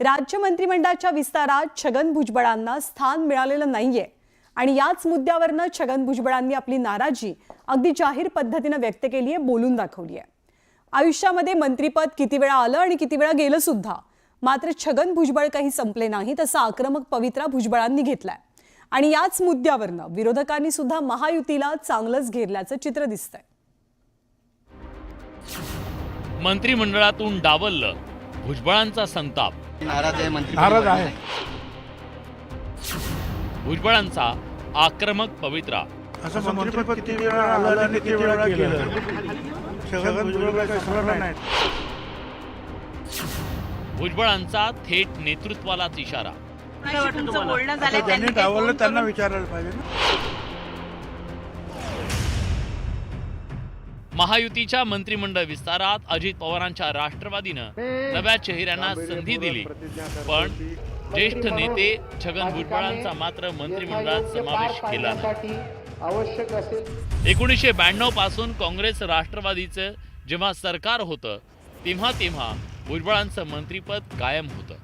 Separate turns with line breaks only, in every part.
राज्य मंत्रिमंडळाच्या विस्तारात छगन भुजबळांना स्थान मिळालेलं नाहीये आणि याच मुद्द्यावरनं छगन भुजबळांनी आपली नाराजी अगदी जाहीर पद्धतीने व्यक्त केली आहे, बोलून दाखवली आहे। आयुष्यामध्ये मंत्रिपद किती वेळा आलं आणि किती वेळा गेलं सुद्धा, मात्र छगन भुजबळ काही संपले नाही तसा आक्रमक पवित्रा भुजबळांनी घेतलाय आणि याच मुद्द्यावरनं विरोधकांनी सुद्धा महायुतीला चांगलंच घेरल्याचं चित्र दिसतंय।
मंत्रिमंडळातून डावललं, भुजबळांचा संताप।
नाराज आहे
भुजबळांचा आक्रमक पवित्रा।
असं मंत्रिपद किती वेळा आलं आणि किती वेळा गेलं, छगन भुजबळ काही सोडणार नाही।
भुजबळांचा थेट नेतृत्वालाच इशारा।
ज्यांनी डावललं त्यांना विचारायला पाहिजे ना।
महायुतीच्या मंत्रिमंडळ विस्तारात अजित पवारांच्या राष्ट्रवादीनं नव्या चेहऱ्यांना संधी दिली, पण ज्येष्ठ नेते छगन भुजबळांचा मात्र मंत्रिमंडळात समावेश केला नाही। 1992 पासून काँग्रेस राष्ट्रवादीचं जेव्हा सरकार होतं तेव्हा भुजबळांचं मंत्रिपद कायम होतं,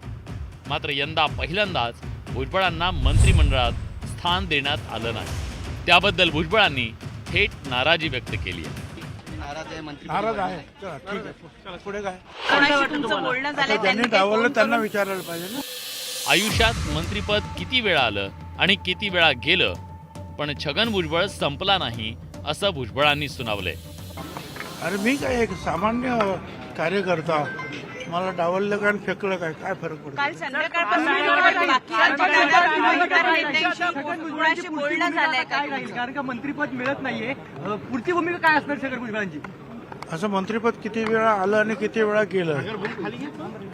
मात्र यंदा पहिल्यांदाच भुजबळांना मंत्रिमंडळात स्थान देण्यात आलं नाही। त्याबद्दल भुजबळांनी थेट नाराजी व्यक्त केली आहे।
नाराज आहे, चला ठीक आहे, चला पुढे काय। ज्यांनी डावललं त्यांना विचारायला पाहिजे ना।
आयुष्यात मंत्रिपद किती वेळा आलं आणि किती वेळा गेलं, पण छगन भुजबळ संपला नाही असं भुजबळांनी सुनावलंय।
अरे मी काय एक सामान्य कार्यकर्ता, मला डावललं काय फेकलं काय, काय फरक पडतो?
काल संध्याकाळपासून बोलणं झालंय
कारण का मंत्रिपद मिळत नाहीये, पुढची भूमिका काय असणार छगन भुजबळांची?
असं मंत्रिपद किती वेळा आलं आणि किती वेळा गेलं,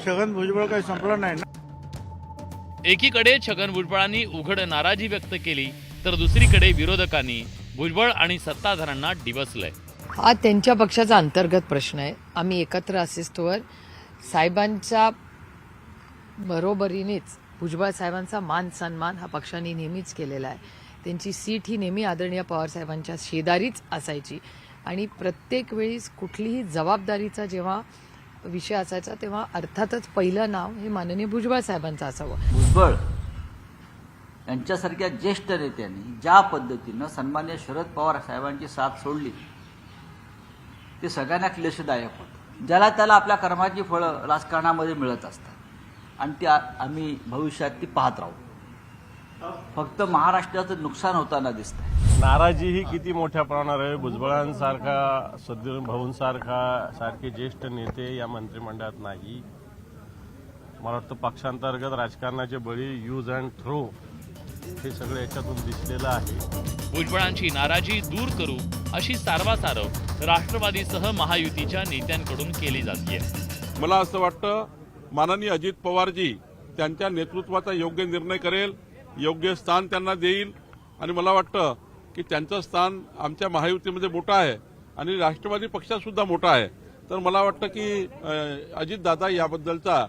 छगन भुजबळ काही संपलं नाही ना।
एकीकडे छगन भुजबळांनी उघड नाराजी व्यक्त केली, तर दुसरीकडे विरोधकांनी भुजबळ आणि सत्ताधाऱ्यांना डिवचलंय।
हा त्यांच्या पक्षाचा अंतर्गत प्रश्न आहे। आम्ही एकत्र असिस्तोवर साहेबांच्या बरोबरीनेच भुजबळ साहेबांचा मान सन्मान हा पक्षाने नेहमीच केलेला आहे। त्यांची सीट ही नेहमी आदरणीय पवार साहेबांच्या शेजारीच असायची आणि प्रत्येक वेळी कुठलीही जबाबदारीचा जेव्हा विषय असायचा तेव्हा अर्थातच पहिलं नाव हे माननीय भुजबळ साहेबांचं असावं।
भुजबळ यांच्यासारख्या ज्येष्ठ नेत्यांनी ज्या पद्धतीनं सन्मान्य शरद पवार साहेबांची साथ सोडली ते सगळ्यांना क्लेशदायक होतं। ज्याला त्याला आपल्या कर्माची फळं राजकारणामध्ये मिळत असतात आणि ती आम्ही भविष्यात ती पाहत राहू। फक्त महाराष्ट्राचं नुकसान होताना दिसतंय।
नाराजी ही किती मोठ्या प्रमाणावर आहे। भुजबळांसारखा, सदीर भाऊंसारखे ज्येष्ठ नेते या मंत्रिमंडळात नाही। मला वाटतं पक्षांतर्गत राजकारणाचे बळी यूज अँड थ्रो हे सगळं याच्यातून दिसलेलं आहे।
भुजबळांची नाराजी दूर करू अशी सारवासारव राष्ट्रवादीसह महायुतीच्या नेत्यांकडून केली जाते।
मला असं वाटतं माननीय अजित पवारजी त्यांच्या नेतृत्वाचा योग्य निर्णय करेल, योग्य स्थान त्यांना देईल आणि मला वाटतं की त्यांचं स्थान आमच्या महायुतीमध्ये मोठं आहे आणि राष्ट्रवादी पक्षात सुद्धा मोठा आहे। तर मला वाटतं की अजितदादा याबद्दलचा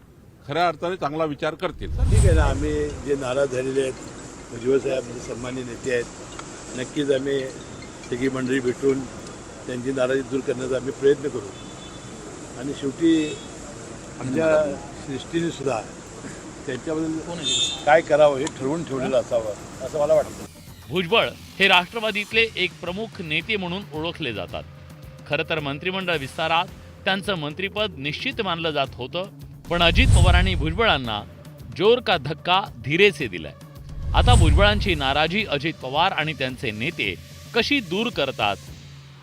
खऱ्या अर्थाने चांगला विचार करतील।
ठीक आहे ना, आम्ही जे नाराज झालेले आहेत, भुजबळ साहेब म्हणजे सन्मान्य नेते आहेत, नक्कीच आम्ही सगळी मंडळी भेटून त्यांची नाराजी दूर करण्याचा आम्ही प्रयत्न करू आणि शेवटी आमच्या सृष्टीने सुद्धा त्यांच्याबद्दल काय करावं हे ठरवून ठेवलेलं असावं असं मला वाटतं।
भुजबळ हे राष्ट्रवादीतले एक प्रमुख नेते म्हणून ओळखले जातात। खरं तर मंत्रिमंडळ विस्तारात त्यांचं मंत्रिपद निश्चित मानलं जात होतं, पण अजित पवारांनी भुजबळांना जोर का धक्का धीरे से दिलाय। आता भुजबळांची नाराजी अजित पवार आणि त्यांचे नेते कशी दूर करतात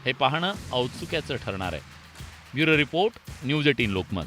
हे पाहणं औत्सुक्याचं ठरणार आहे। Bureau report, news 18 Lokmat.